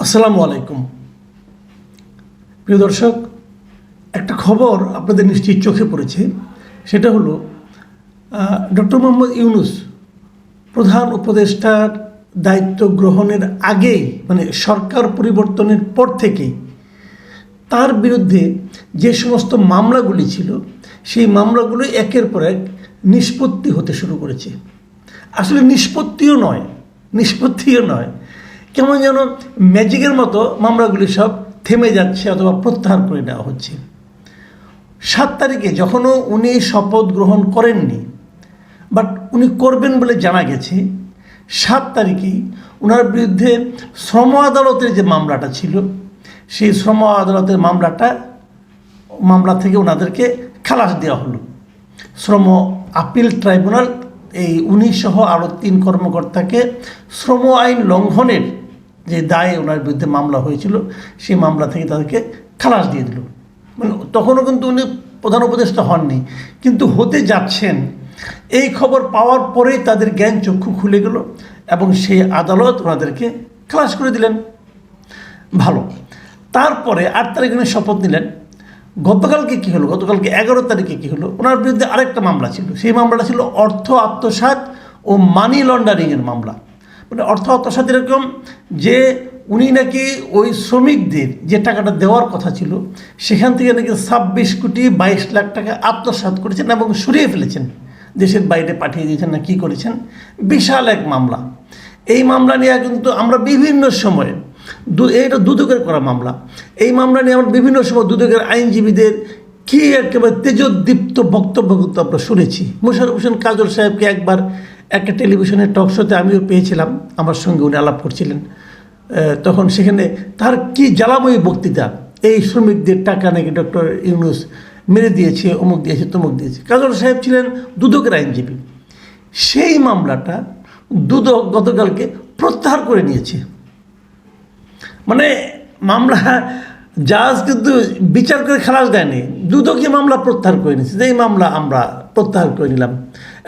আসসালামু আলাইকুম প্রিয় দর্শক, একটা খবর আপনাদের নিশ্চয়ই চোখে পড়েছে। সেটা হলো ডক্টর মোহাম্মদ ইউনূস প্রধান উপদেষ্টার দায়িত্ব গ্রহণের আগেই, মানে সরকার পরিবর্তনের পর থেকেই তার বিরুদ্ধে যে সমস্ত মামলাগুলি ছিল সেই মামলাগুলো একের পর এক নিষ্পত্তি হতে শুরু করেছে। আসলে নিষ্পত্তিও নয়, কেমন যেন ম্যাজিকের মতো মামলাগুলি সব থেমে যাচ্ছে অথবা প্রত্যাহার করে নেওয়া হচ্ছে। 7 তারিখে যখনও উনি শপথ গ্রহণ করেননি, বাট উনি করবেন বলে জানা গেছে, 7 তারিখেই ওনার বিরুদ্ধে শ্রম আদালতের যে মামলাটা ছিল সেই শ্রম আদালতের মামলা থেকে ওনাদেরকে খালাস দেওয়া হলো। শ্রম আপিল ট্রাইব্যুনাল এই উনি সহ আরও 3 কর্মকর্তাকে শ্রম আইন লঙ্ঘনের যে দায়ে ওনার বিরুদ্ধে মামলা হয়েছিল সেই মামলা থেকে তাদেরকে খালাস দিয়ে দিল। মানে তখনও কিন্তু উনি প্রধান উপদেষ্টা হননি, কিন্তু হতে যাচ্ছেন। এই খবর পাওয়ার পরেই তাদের জ্ঞান চক্ষু খুলে গেল এবং সেই আদালত ওনাদেরকে খালাস করে দিলেন। ভালো। তারপরে 8 তারিখে উনি শপথ নিলেন। গতকালকে কী হলো? গতকালকে 11 তারিখে কী হলো? ওনার বিরুদ্ধে আরেকটা মামলা ছিল। সেই মামলাটা ছিল অর্থ আত্মসাৎ ও মানি লন্ডারিংয়ের মামলা। মানে অর্থ আত্মসাৎ এরকম যে উনি নাকি ওই শ্রমিকদের যে টাকাটা দেওয়ার কথা ছিল সেখান থেকে নাকি 26 কোটি 22 লাখ টাকা আত্মসাৎ করেছেন এবং সরিয়ে ফেলেছেন, দেশের বাইরে পাঠিয়ে দিয়েছেন না কী করেছেন। বিশাল এক মামলা। এই মামলা নিয়ে কিন্তু আমরা বিভিন্ন সময়ে এটা দুদকের করা মামলা। এই মামলা নিয়ে আমরা বিভিন্ন সময় দুদকের আইনজীবীদের কী একেবারে তেজোদ্দীপ্ত বক্তব্য কিন্তু আমরা শুনেছি। মোশাররফ হোসেন কাজল সাহেবকে একবার একটা টেলিভিশনের টক শোতে আমিও পেয়েছিলাম, আমার সঙ্গে উনি আলাপ করছিলেন। তখন সেখানে তার কি জ্বালাময়ী বক্তৃতা, এই শ্রমিকদের টাকা নাকি ডক্টর ইউনূস মেরে দিয়েছে, অমুক দিয়েছে, তমুক দিয়েছে। কাজল সাহেব ছিলেন দুদকের আইনজীবী। সেই মামলাটা দুদক গতকালকে প্রত্যাহার করে নিয়েছে। মানে মামলা জাজ কিন্তু বিচার করে খালাস দেয়নি, দুদকই মামলা প্রত্যাহার করে নিয়েছে। যে এই মামলা আমরা প্রত্যাহার করে নিলাম।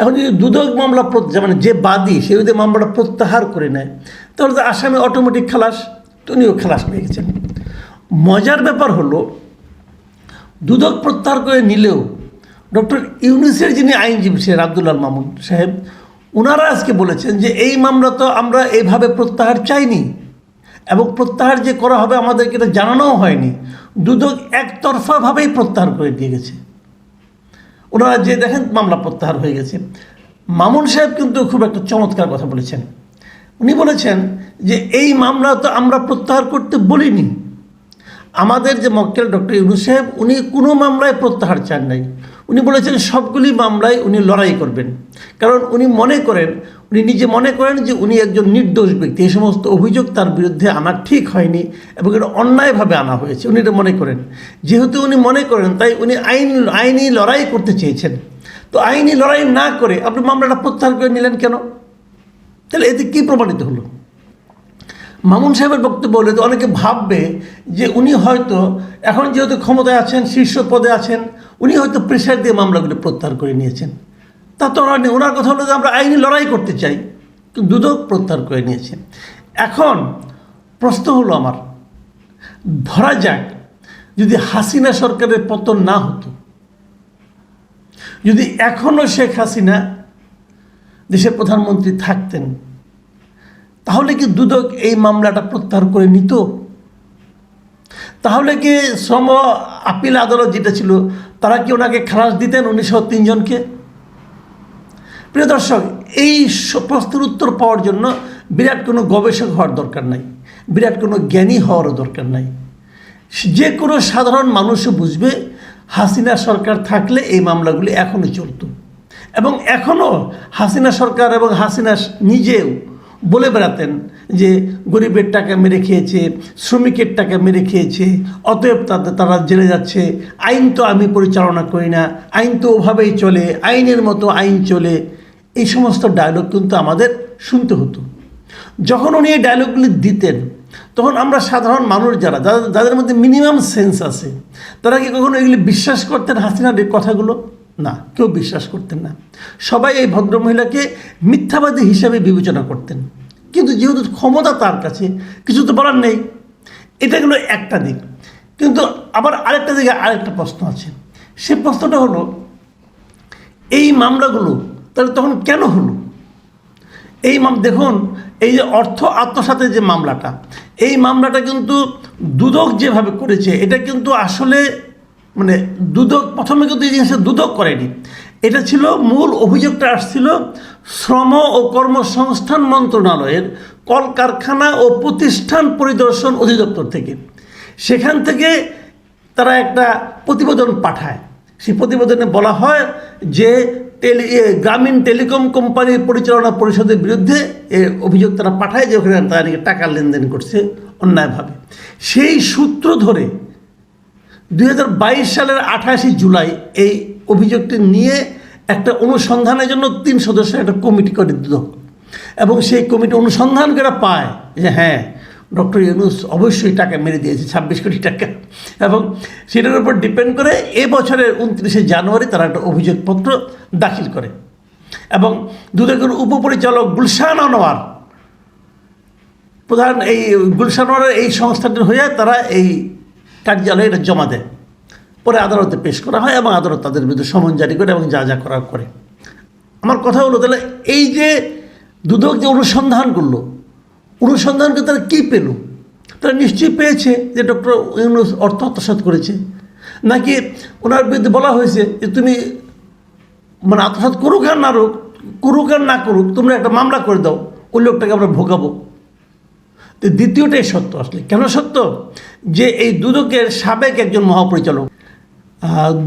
এখন যদি দুদক মামলা মানে যে বাদী সে যদি মামলাটা প্রত্যাহার করে নেয় তাহলে তো আসামি অটোমেটিক খালাস, উনিও খালাস পেয়ে গেছেন। মজার ব্যাপার হলো দুদক প্রত্যাহার করে নিলেও ডক্টর ইউনূসের যিনি আইনজীবী ছিলেন আব্দুল মামুন সাহেব, ওনারা আজকে বলেছেন যে এই মামলা তো আমরা এইভাবে প্রত্যাহার চাইনি এবং প্রত্যাহার যে করা হবে আমাদেরকে এটা জানানোও হয়নি। দুদক একতরফাভাবেই প্রত্যাহার করে দিয়ে গেছে। ওনারা যে দেখেন মামলা প্রত্যাহার হয়ে গেছে। মামুন সাহেব কিন্তু খুব একটা চমৎকার কথা বলেছেন। উনি বলেছেন যে এই মামলা তো আমরা প্রত্যাহার করতে বলিনি। আমাদের যে মক্কেল ডক্টর ইউনূস সাহেব উনি কোনো মামলায় প্রত্যাহার চান নাই। উনি বলেছেন সবগুলি মামলায় উনি লড়াই করবেন, কারণ উনি নিজে মনে করেন যে উনি একজন নির্দোষ ব্যক্তি। এই সমস্ত অভিযোগ তার বিরুদ্ধে আনা ঠিক হয়নি এবং এটা অন্যায়ভাবে আনা হয়েছে, উনি এটা মনে করেন। যেহেতু উনি মনে করেন তাই উনি আইনি লড়াই করতে চেয়েছেন। তো আইনি লড়াই না করে আপনি মামলাটা প্রত্যাহার করে নিলেন কেন? তাহলে এতে কী প্রমাণিত হলো? মামুন সাহেবের বক্তব্য হলে তো অনেকে ভাববে যে উনি হয়তো এখন যেহেতু ক্ষমতায় আছেন, শীর্ষ পদে আছেন, উনি হয়তো প্রেশার দিয়ে মামলাগুলো প্রত্যাহার করে নিয়েছেন। তা তো ওনার কথা হলো যে আমরা আইনি লড়াই করতে চাই, কিন্তু দুদক প্রত্যাহার করে নিয়েছেন। এখন প্রশ্ন হলো আমার, ধরা যাক যদি হাসিনা সরকারের পতন না হতো, যদি এখনও শেখ হাসিনা দেশের প্রধানমন্ত্রী থাকতেন, তাহলে কি দুদক এই মামলাটা প্রত্যাহার করে নিত? তাহলে কি শ্রম আপিল আদালত যেটা ছিল তারা কি ওনাকে খালাস দিতেন, 3 জনকে? প্রিয় দর্শক, এই প্রশ্নের উত্তর পাওয়ার জন্য বিরাট কোনো গবেষক হওয়ার দরকার নাই, বিরাট কোনো জ্ঞানী হওয়ারও দরকার নাই। যে কোনো সাধারণ মানুষও বুঝবে হাসিনা সরকার থাকলে এই মামলাগুলি এখনও চলত। এবং এখনও হাসিনা সরকার এবং হাসিনা নিজেও বলে বেড়াতেন যে গরিবের টাকা মেরে খেয়েছে, শ্রমিকের টাকা মেরে খেয়েছে, অতএব তারা জেলে যাচ্ছে, আইন তো আমি পরিচালনা করি না, আইন তো ওভাবেই চলে, আইনের মতো আইন চলে। এই সমস্ত ডায়লগ কিন্তু আমাদের শুনতে হতো। যখন উনি এই ডায়লগগুলি দিতেন তখন আমরা সাধারণ মানুষ যাদের মধ্যে মিনিমাম সেন্স আছে তারা কি কখনো এগুলি বিশ্বাস করতেন? হাসিনার এই কথাগুলো না, কেউ বিশ্বাস করতেন না। সবাই এই ভদ্রমহিলাকে মিথ্যাবাদী হিসাবে বিবেচনা করতেন। কিন্তু যেহেতু ক্ষমতা তার কাছে, কিছু তো বলার নেই, এটা গেলো একটা দিক। কিন্তু আবার আরেকটা দিকে আরেকটা প্রশ্ন আছে। সে প্রশ্নটা হলো, এই মামলাগুলো তাহলে তখন কেন হলো? দেখুন, এই যে অর্থ আত্মসাতের যে মামলাটা, এই মামলাটা কিন্তু দুদক যেভাবে করেছে, এটা কিন্তু আসলে মানে দুদক প্রথমে কিন্তু এই জিনিসটা দুদক করেনি। এটা ছিল, মূল অভিযোগটা আসছিল শ্রম ও কর্মসংস্থান মন্ত্রণালয়ের কলকারখানা ও প্রতিষ্ঠান পরিদর্শন অধিদপ্তর থেকে। সেখান থেকে তারা একটা প্রতিবেদন পাঠায়। সেই প্রতিবেদনে বলা হয় যে গ্রামীণ টেলিকম কোম্পানির পরিচালনা পরিষদের বিরুদ্ধে অভিযোগ তারা পাঠায় যে ওখানে তারা নাকি টাকার লেনদেন করছে অন্যায়ভাবে। সেই সূত্র ধরে 2022 সালের 28 জুলাই এই অভিযোগটি নিয়ে একটা অনুসন্ধানের জন্য 3 সদস্যের একটা কমিটি করে দিল, এবং সেই কমিটি অনুসন্ধান করে পায় যে হ্যাঁ, ডক্টর ইউনূস অবশ্যই টাকা মেরে দিয়েছে 26 কোটি টাকা। এবং সেটার উপর ডিপেন্ড করে এবছরের 29 জানুয়ারি তারা একটা অভিযোগপত্র দাখিল করে, এবং দুদকের উপপরিচালক গুলশান আনোয়ার প্রধান, এই গুলশান আনোয়ারের এই সংস্থাটির হয়ে তারা এই কার্যালয়ে এটা জমা দেয়। পরে আদালতে পেশ করা হয় এবং আদালত তাদের বিরুদ্ধে সমন জারি করে এবং যা যা করার করে। আমার কথা হলো, তাহলে এই যে দুদক যে অনুসন্ধান করলো, অনুসন্ধানকে তারা কী পেল? তারা নিশ্চয়ই পেয়েছে যে ডক্টর ইউনূস অর্থ আত্মসাৎ করেছে, নাকি ওনার বিরুদ্ধে বলা হয়েছে যে তুমি মানে আত্মসাৎ করুক আর না করুক তোমরা একটা মামলা করে দাও, ওই লোকটাকে আমরা ভোগাবো। তো দ্বিতীয়টাই সত্য। আসলে কেন সত্য? যে এই দুদকের সাবেক একজন মহাপরিচালক,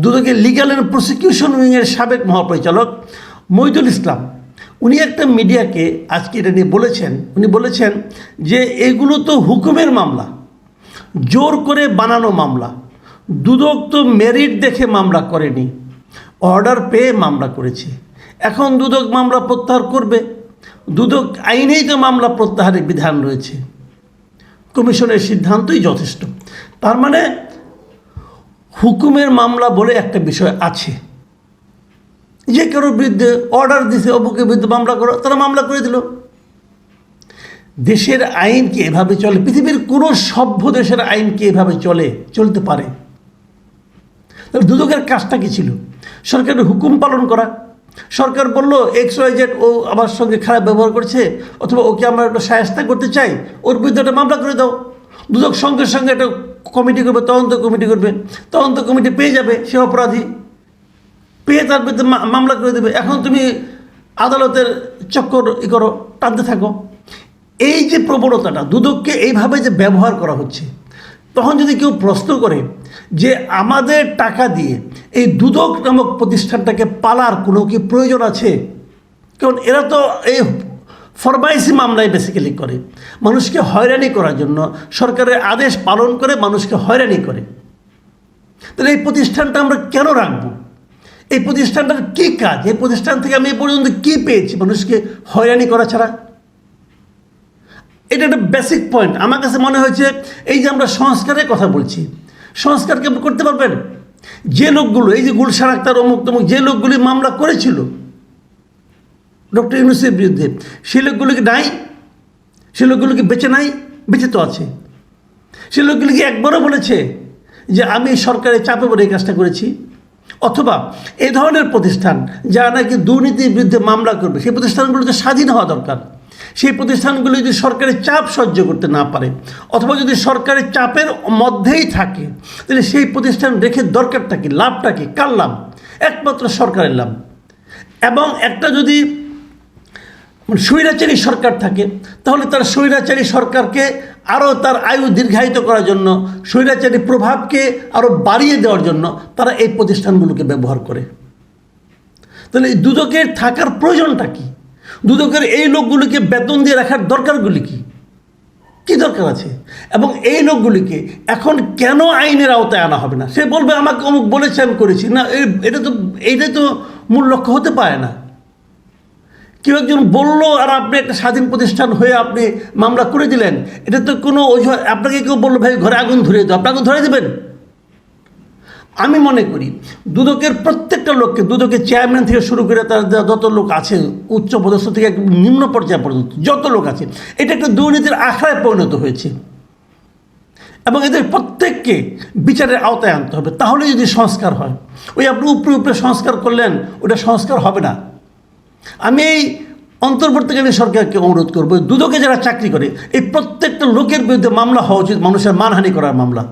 দুদকের লিগ্যাল অ্যান্ড প্রসিকিউশন উইংয়ের সাবেক মহাপরিচালক মইদুল ইসলাম, উনি একটা মিডিয়াকে আজকে এটা নিয়ে বলেছেন, উনি বলেছেন যে এগুলো তো হুকুমের মামলা, জোর করে বানানো মামলা। দুদক তো মেরিট দেখে মামলা করেনি, অর্ডার পেয়ে মামলা করেছে। এখন দুদক মামলা প্রত্যাহার করবে, দুদক আইনেই তো মামলা প্রত্যাহারের বিধান রয়েছে, কমিশনের সিদ্ধান্তই যথেষ্ট। তার মানে হুকুমের মামলা বলে একটা বিষয় আছে, যে কারোর বিরুদ্ধে অর্ডার দিছে অমুকের বিরুদ্ধে মামলা করো, তারা মামলা করে দিল। দেশের আইন কি এভাবে চলে? পৃথিবীর কোনো সভ্য দেশের আইন কি এভাবে চলতে পারে? তাহলে দুদকের কাজটা কি ছিল? সরকারের হুকুম পালন করা। সরকার বলল XYZ ও আমার সঙ্গে খারাপ ব্যবহার করছে, অথবা ওকে আমরা একটা শায়েস্তা করতে চাই, ওর বিরুদ্ধে একটা মামলা করে দাও। দুদক সঙ্গে সঙ্গে একটা কমিটি করবে, তদন্ত কমিটি করবে, তদন্ত কমিটি পেয়ে যাবে সে অপরাধী, পেয়ে তার বিরুদ্ধে মামলা করে দেবে। এখন তুমি আদালতের চক্কর করো, টানতে থাকো। এই যে প্রবণতাটা, দুদককে এইভাবে যে ব্যবহার করা হচ্ছে, তখন যদি কেউ প্রশ্ন করে যে আমাদের টাকা দিয়ে এই দুদক নামক প্রতিষ্ঠানটাকে পালার কোনো কি প্রয়োজন আছে? কারণ এরা তো এই ফরমাইশি মামলায় বেসিক্যালি করে, মানুষকে হয়রানি করার জন্য সরকারের আদেশ পালন করে মানুষকে হয়রানি করে। তাহলে এই প্রতিষ্ঠানটা আমরা কেন রাখবো? এই প্রতিষ্ঠানটার কী কাজ? এই প্রতিষ্ঠান থেকে আমি এ পর্যন্ত কী পেয়েছি মানুষকে হয়রানি করা ছাড়া? এটা একটা বেসিক পয়েন্ট। আমার কাছে মনে হয়েছে এই যে আমরা সংস্কারের কথা বলছি, সংস্কার কেমন করতে পারবেন? যে লোকগুলো, এই যে গুলশান আক্তার অমুক তমুক, যে লোকগুলি মামলা করেছিল ডক্টর ইউনূসের বিরুদ্ধে, সেই লোকগুলোকে নাই? সে লোকগুলোকে বেঁচে নাই? বেঁচে তো আছে। সে লোকগুলিকে একবারও বলেছে যে আমি সরকারের চাপে পড়ে এই কাজটা করেছি? অথবা এই ধরনের প্রতিষ্ঠান যারা নাকি দুর্নীতির বিরুদ্ধে মামলা করবে, সেই প্রতিষ্ঠানগুলোতে স্বাধীন হওয়া দরকার। সেই প্রতিষ্ঠানগুলো যদি সরকারের চাপ সহ্য করতে না পারে, অথবা যদি সরকারের চাপের মধ্যেই থাকে, তাহলে সেই প্রতিষ্ঠান রেখে দরকারটা কি, লাভটা কি? কার লাভ? একমাত্র সরকারের লাভ। এবং একটা যদি স্বৈরাচারী সরকার থাকে, তাহলে তার স্বৈরাচারী সরকারকে আরও তার আয়ু দীর্ঘায়িত করার জন্য, স্বৈরাচারী প্রভাবকে আরও বাড়িয়ে দেওয়ার জন্য তারা এই প্রতিষ্ঠানগুলোকে ব্যবহার করে। তাহলে এই দুদকের থাকার প্রয়োজনটা কি? দুদকের এই লোকগুলিকে বেতন দিয়ে রাখার দরকারগুলি কি? কী দরকার আছে? এবং এই লোকগুলিকে এখন কেন আইনের আওতায় আনা হবে না? সে বলবে আমাকে অমুক বলেছে আমি করেছি না। এইটাই তো মূল লক্ষ্য হতে পারে না। কেউ একজন বললো আর আপনি একটা স্বাধীন প্রতিষ্ঠান হয়ে আপনি মামলা করে দিলেন, এটা তো কোনো অজুহাত। আপনাকে কেউ বললো ভাই ঘরে আগুন ধরিয়ে দাও, আপনি আগুন ধরিয়ে দেবেন? আমি মনে করি দুদকের প্রত্যেকটা লোককে, দুদকের চেয়ারম্যান থেকে শুরু করে তার যত লোক আছে, উচ্চ পদস্থ থেকে নিম্ন পর্যায় পর্যন্ত যত লোক আছে, এটা একটা দুর্নীতির আখড়ায় পরিণত হয়েছে। এবং এদের প্রত্যেককে বিচারের আওতায় আনতে হবে, তাহলে যদি সংস্কার হয়। ওই আপনি উপরে উপরে সংস্কার করলেন, ওটা সংস্কার হবে না। আমি এই অন্তর্বর্তীকালীন সরকারকে অনুরোধ করবো, দুদকে যারা চাকরি করে এই প্রত্যেকটা লোকের বিরুদ্ধে মামলা হওয়া উচিত, মানুষের মানহানি করার মামলা।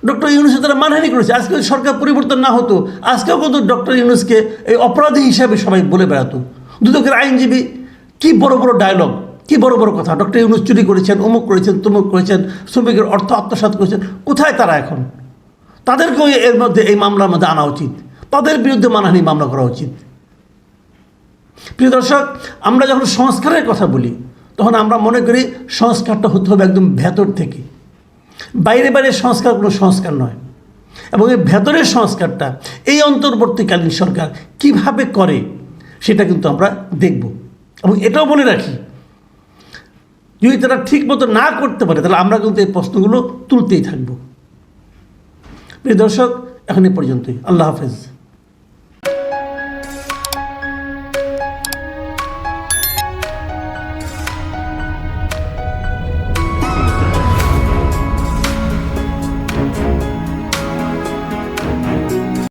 ডক্টর ইউনূসের তারা মানহানি করেছে। আজকে যদি সরকার পরিবর্তন না হতো, আজকেও কিন্তু ডক্টর ইউনূসকে এই অপরাধী হিসাবে সবাই বলে বেড়াতো। দুদকের আইনজীবী কি বড় বড় ডায়লগ, কি বড় বড় কথা, ডক্টর ইউনূস চুরি করেছেন, অমুক করেছেন, তমুক করেছেন, শ্রমিকের অর্থ আত্মসাৎ করেছেন। কোথায় তারা এখন? তাদেরকেও এর মধ্যে, এই মামলার মধ্যে আনা উচিত, তাদের বিরুদ্ধে মানহানি মামলা করা উচিত। প্রিয় দর্শক, আমরা যখন সংস্কারের কথা বলি তখন আমরা মনে করি সংস্কারটা হতে হবে একদম ভেতর থেকে, বাইরে বাইরে সংস্কার কোনো সংস্কার নয়। এবং এই ভেতরের সংস্কারটা এই অন্তর্বর্তীকালীন সরকার কিভাবে করে সেটা কিন্তু আমরা দেখব। এবং এটাও বলে রাখি, যদি তারা ঠিক মতো না করতে পারে তাহলে আমরা কিন্তু এই প্রশ্নগুলো তুলতেই থাকব। প্রিয় দর্শক, এখন এই পর্যন্তই। আল্লাহ হাফেজ।